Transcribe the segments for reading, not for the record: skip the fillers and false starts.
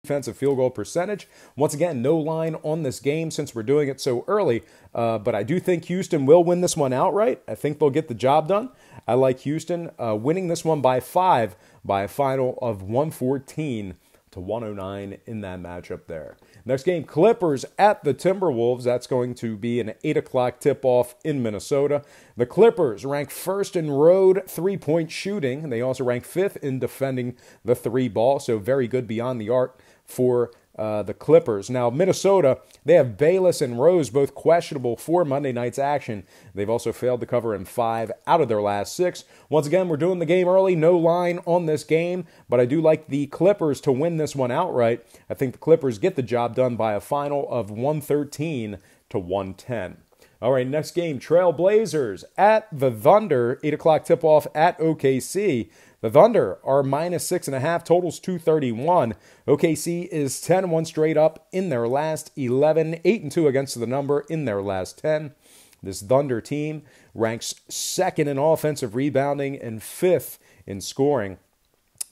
defensive field goal percentage. Once again, no line on this game since we're doing it so early, but I do think Houston will win this one outright. I think they'll get the job done. I like Houston winning this one by 5 by a final of 114-109 in that matchup there. Next game, Clippers at the Timberwolves. That's going to be an 8 o'clock tip-off in Minnesota. The Clippers rank first in road three-point shooting. They also rank 5th in defending the three ball, so very good beyond the arc for the Clippers. Now, Minnesota, they have Bayless and Rose, both questionable for Monday night's action. They've also failed to cover in 5 out of their last 6. Once again, we're doing the game early. No line on this game, but I do like the Clippers to win this one outright. I think the Clippers get the job done by a final of 113-110. All right, next game, Trailblazers at the Thunder. 8 o'clock tip-off at OKC. The Thunder are minus 6.5, totals 231. OKC is 10-1 straight up in their last 11, 8-2 against the number in their last 10. This Thunder team ranks 2nd in offensive rebounding and 5th in scoring.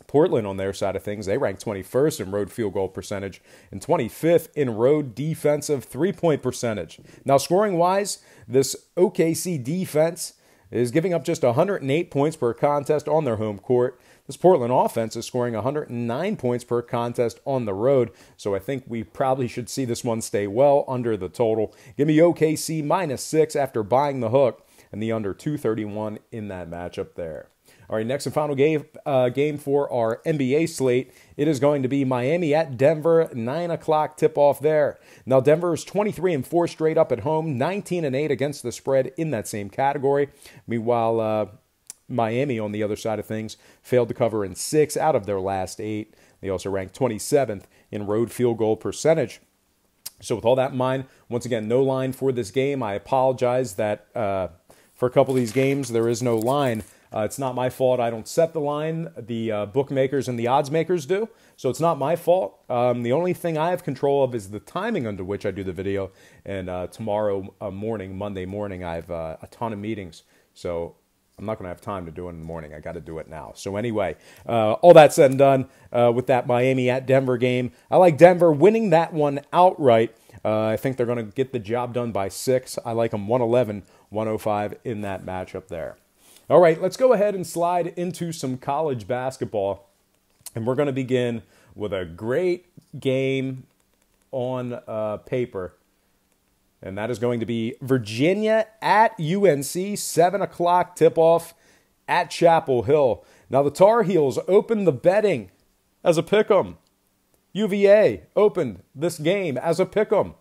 Portland, on their side of things, they rank 21st in road field goal percentage and 25th in road defensive three-point percentage. Now, scoring-wise, this OKC defense is giving up just 108 points per contest on their home court. This Portland offense is scoring 109 points per contest on the road, so I think we probably should see this one stay well under the total. Give me OKC minus 6 after buying the hook, and the under 231 in that matchup there. All right, next and final game for our NBA slate. It is going to be Miami at Denver, 9 o'clock tip-off there. Now, Denver is 23-4 straight up at home, 19-8 against the spread in that same category. Meanwhile, Miami, on the other side of things, failed to cover in 6 out of their last 8. They also ranked 27th in road field goal percentage. So with all that in mind, once again, no line for this game. I apologize that for a couple of these games, there is no line. It's not my fault. I don't set the line. The bookmakers and the odds makers do. So it's not my fault. The only thing I have control of is the timing under which I do the video. And tomorrow morning, Monday morning, I have a ton of meetings. So I'm not going to have time to do it in the morning. I got to do it now. So anyway, all that said and done with that Miami at Denver game, I like Denver winning that one outright. I think they're going to get the job done by 6. I like them 111-105 in that matchup there. All right, let's go ahead and slide into some college basketball. And we're going to begin with a great game on paper. And that is going to be Virginia at UNC, 7 o'clock tip-off at Chapel Hill. Now, the Tar Heels opened the betting as a pick'em. UVA opened this game as a pick'em.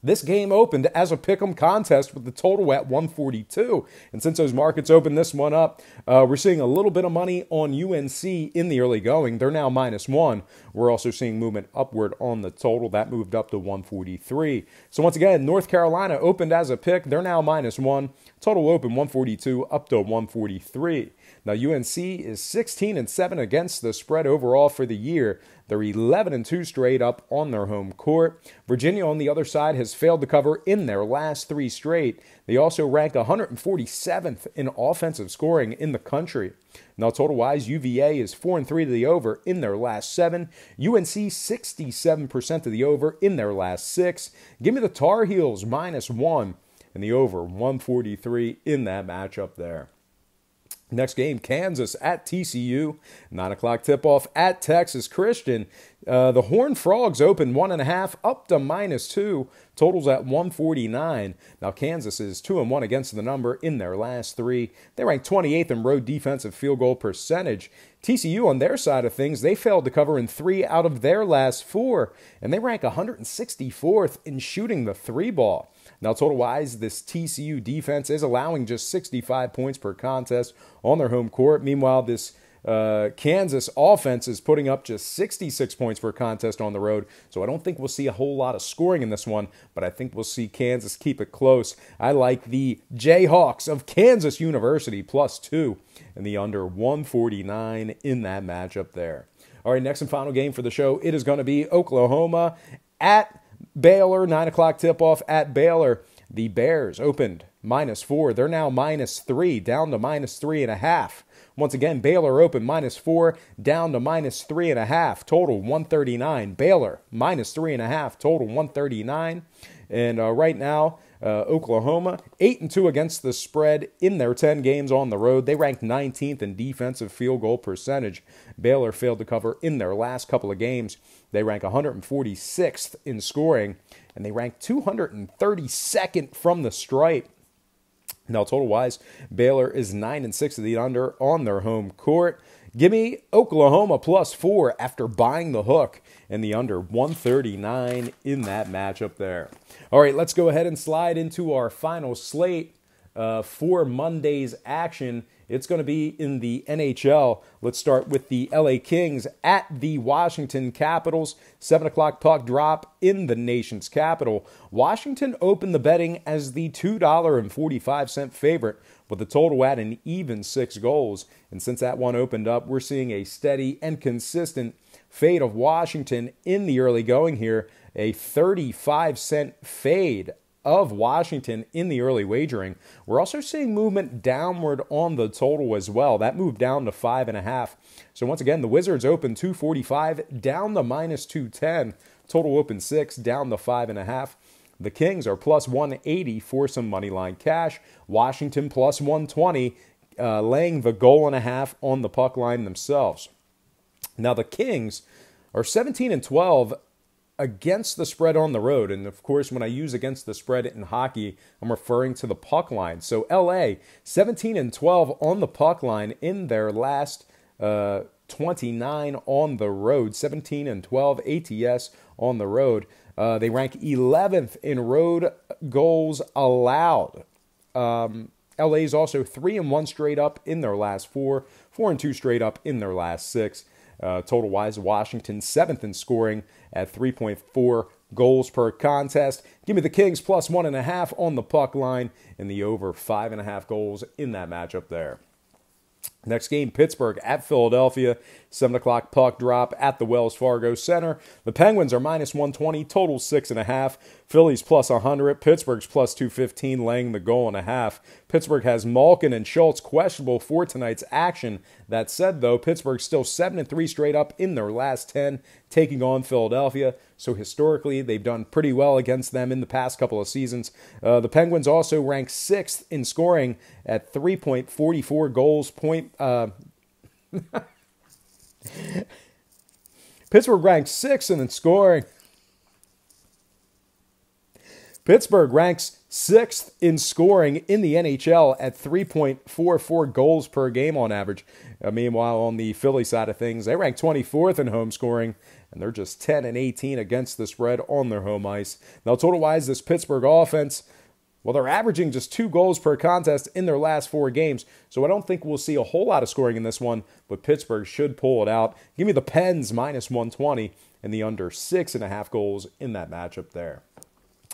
This game opened as a pick'em contest with the total at 142. And since those markets opened this one up, we're seeing a little bit of money on UNC in the early going. They're now -1. We're also seeing movement upward on the total. That moved up to 143. So once again, North Carolina opened as a pick. They're now -1. Total open 142 up to 143. Now UNC is 16-7 against the spread overall for the year. They're 11-2 straight up on their home court. Virginia, on the other side, has failed to cover in their last 3 straight. They also rank 147th in offensive scoring in the country. Now, total-wise, UVA is 4-3 to the over in their last 7. UNC 67% to the over in their last 6. Give me the Tar Heels -1 and the over 143 in that matchup there. Next game, Kansas at TCU, 9 o'clock tip-off at Texas Christian. The Horned Frogs open 1.5 up to -2. Totals at 149. Now, Kansas is 2-1 against the number in their last 3. They rank 28th in road defensive field goal percentage. TCU, on their side of things, they failed to cover in 3 out of their last 4, and they rank 164th in shooting the 3 ball. Now, total-wise, this TCU defense is allowing just 65 points per contest on their home court. Meanwhile, this Kansas offense is putting up just 66 points per contest on the road. So I don't think we'll see a whole lot of scoring in this one, but I think we'll see Kansas keep it close. I like the Jayhawks of Kansas University +2 and the under 149 in that matchup there. All right, next and final game for the show. It is going to be Oklahoma at Baylor, 9 o'clock tip-off at Baylor. The Bears opened -4. They're now -3, down to -3.5. Once again, Baylor open -4, down to -3.5, total 139. Baylor -3.5, total 139. And right now, Oklahoma 8-2 against the spread in their 10 games on the road. They ranked 19th in defensive field goal percentage. Baylor failed to cover in their last couple of games. They rank 146th in scoring, and they rank 232nd from the stripe. Now, total-wise, Baylor is 9-6 to the under on their home court. Give me Oklahoma +4 after buying the hook and the under 139 in that matchup there. All right, let's go ahead and slide into our final slate for Monday's action. It's going to be in the NHL. Let's start with the LA Kings at the Washington Capitals. 7 o'clock puck drop in the nation's capital. Washington opened the betting as the $2.45 favorite, with the total at an even 6 goals. And since that one opened up, we're seeing a steady and consistent fade of Washington in the early going here. A 35-cent fade of Washington in the early wagering. We're also seeing movement downward on the total as well. That moved down to 5.5. So once again, the Wizards open 245, down to -210. Total open 6, down to 5.5. The Kings are +180 for some money line cash. Washington +120, laying the goal and a half on the puck line themselves. Now the Kings are 17-12 against the spread on the road. And of course, when I use against the spread in hockey, I'm referring to the puck line. So LA, 17-12 on the puck line in their last 29 on the road. 17-12 ATS on the road. They rank 11th in road goals allowed. LA is also 3-1 straight up in their last 4, 4-2 straight up in their last 6. Total-wise, Washington 7th in scoring at 3.4 goals per contest. Give me the Kings +1.5 on the puck line and the over 5.5 goals in that matchup there. Next game, Pittsburgh at Philadelphia. 7 o'clock puck drop at the Wells Fargo Center. The Penguins are -120, total 6.5. Phillies +100. Pittsburgh's +215, laying the goal and a half. Pittsburgh has Malkin and Schultz questionable for tonight's action. That said, though, Pittsburgh's still 7-3 straight up in their last 10, taking on Philadelphia. So historically, they've done pretty well against them in the past couple of seasons. The Penguins also rank 6th in scoring at 3.44 goals Pittsburgh ranks 6th in scoring. Pittsburgh ranks 6th in scoring in the NHL at 3.44 goals per game on average. Meanwhile, on the Philly side of things, they rank 24th in home scoring, and they're just 10-18 against the spread on their home ice. Now, total-wise, this Pittsburgh offense, well, they're averaging just 2 goals per contest in their last 4 games, so I don't think we'll see a whole lot of scoring in this one, but Pittsburgh should pull it out. Give me the Pens -120 and the under 6.5 goals in that matchup there.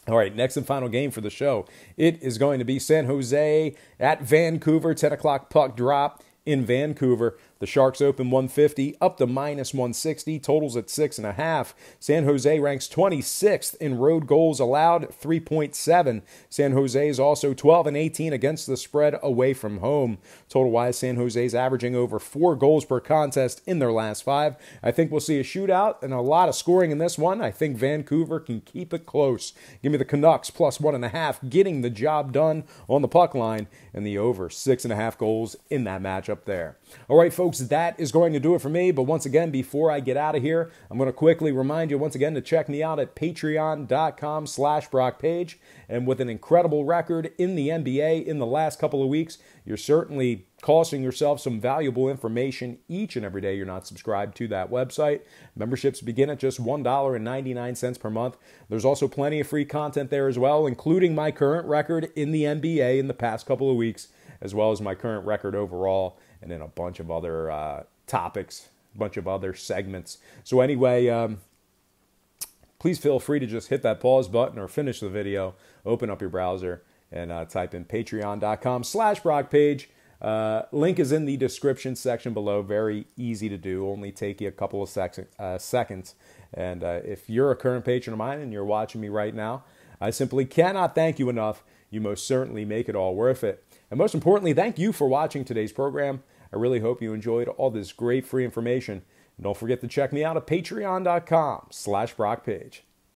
All right, next and final game for the show. It is going to be San Jose at Vancouver, 10 o'clock puck drop in Vancouver. The Sharks open 150, up to -160, totals at 6.5. San Jose ranks 26th in road goals allowed, 3.7. San Jose is also 12-18 against the spread away from home. Total-wise, San Jose is averaging over 4 goals per contest in their last 5. I think we'll see a shootout and a lot of scoring in this one. I think Vancouver can keep it close. Give me the Canucks +1.5, getting the job done on the puck line, and the over 6.5 goals in that matchup there. All right, folks, that is going to do it for me. But once again, before I get out of here, I'm going to quickly remind you once again to check me out at patreon.com/BrockPage. And with an incredible record in the NBA in the last couple of weeks, you're certainly costing yourself some valuable information each and every day you're not subscribed to that website. Memberships begin at just $1.99 per month. There's also plenty of free content there as well, including my current record in the NBA in the past couple of weeks, as well as my current record overall, and then a bunch of other topics, a bunch of other segments. So anyway, please feel free to just hit that pause button or finish the video, open up your browser, and type in patreon.com/BrockPage. Link is in the description section below. Very easy to do. Only take you a couple of seconds. And if you're a current patron of mine and you're watching me right now, I simply cannot thank you enough. You most certainly make it all worth it. And most importantly, thank you for watching today's program. I really hope you enjoyed all this great free information. And don't forget to check me out at patreon.com/BrockPage.